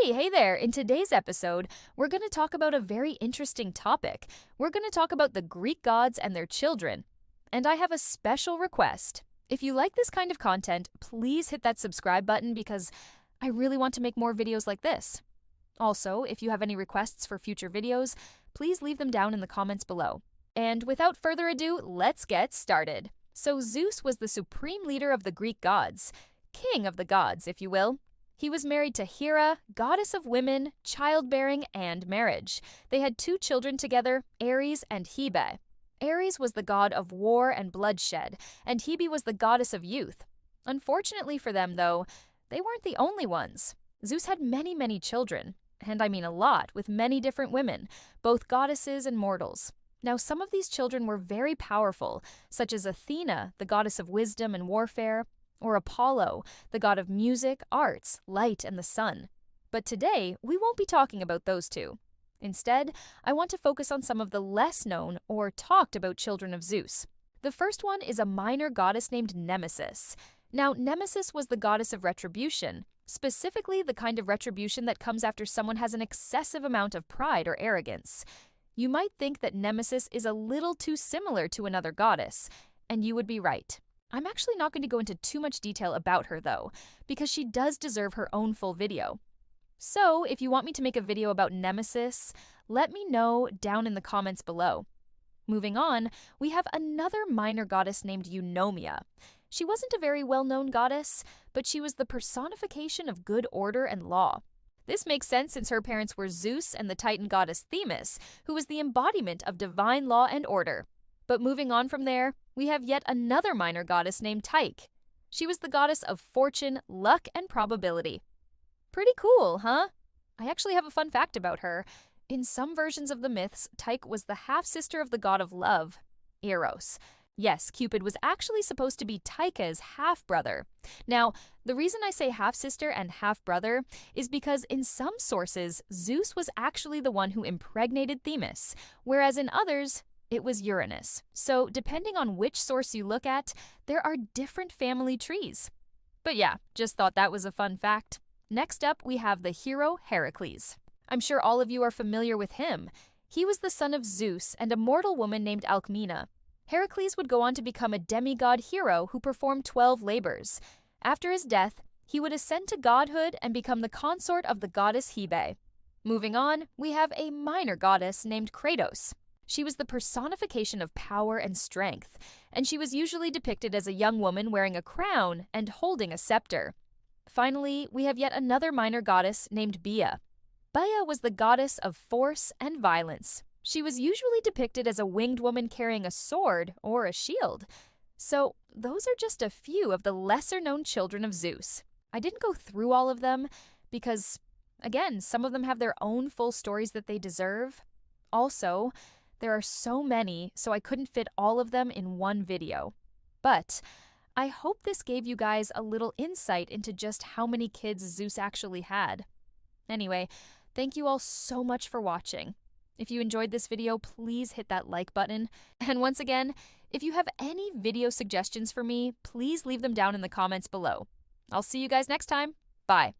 Hey there! In today's episode, we're going to talk about a very interesting topic. We're going to talk about the Greek gods and their children. And I have a special request. If you like this kind of content, please hit that subscribe button because I really want to make more videos like this. Also, if you have any requests for future videos, please leave them down in the comments below. And without further ado, let's get started. So Zeus was the supreme leader of the Greek gods, king of the gods, if you will. He was married to Hera, goddess of women, childbearing, and marriage. They had 2 children together, Ares and Hebe. Ares was the god of war and bloodshed, and Hebe was the goddess of youth. Unfortunately for them, though, they weren't the only ones. Zeus had many children, and I mean a lot, with many different women, both goddesses and mortals. Now, some of these children were very powerful, such as Athena, the goddess of wisdom and warfare, or Apollo, the god of music, arts, light, and the sun. But today, we won't be talking about those 2. Instead, I want to focus on some of the less known or talked about children of Zeus. The first one is a minor goddess named Nemesis. Now, Nemesis was the goddess of retribution, specifically the kind of retribution that comes after someone has an excessive amount of pride or arrogance. You might think that Nemesis is a little too similar to another goddess, and you would be right. I'm actually not going to go into too much detail about her, though, because she does deserve her own full video. So, if you want me to make a video about Nemesis, let me know down in the comments below. Moving on, we have another minor goddess named Eunomia. She wasn't a very well-known goddess, but she was the personification of good order and law. This makes sense since her parents were Zeus and the Titan goddess Themis, who was the embodiment of divine law and order. But moving on from there, we have yet another minor goddess named Tyche. She was the goddess of fortune, luck, and probability. Pretty cool, huh? I actually have a fun fact about her. In some versions of the myths, Tyche was the half-sister of the god of love, Eros. Yes, Cupid was actually supposed to be Tyche's half-brother. Now, the reason I say half-sister and half-brother is because in some sources, Zeus was actually the one who impregnated Themis, whereas in others, it was Uranus. So, depending on which source you look at, there are different family trees. But yeah, just thought that was a fun fact. Next up, we have the hero Heracles. I'm sure all of you are familiar with him. He was the son of Zeus and a mortal woman named Alcmena. Heracles would go on to become a demigod hero who performed 12 labors. After his death, he would ascend to godhood and become the consort of the goddess Hebe. Moving on, we have a minor goddess named Kratos. She was the personification of power and strength, and she was usually depicted as a young woman wearing a crown and holding a scepter. Finally, we have yet another minor goddess named Baia. Baia was the goddess of force and violence. She was usually depicted as a winged woman carrying a sword or a shield. So, those are just a few of the lesser-known children of Zeus. I didn't go through all of them because, again, some of them have their own full stories that they deserve. Also, there are so many, so I couldn't fit all of them in one video. But I hope this gave you guys a little insight into just how many kids Zeus actually had. Anyway, thank you all so much for watching. If you enjoyed this video, please hit that like button. And once again, if you have any video suggestions for me, please leave them down in the comments below. I'll see you guys next time. Bye.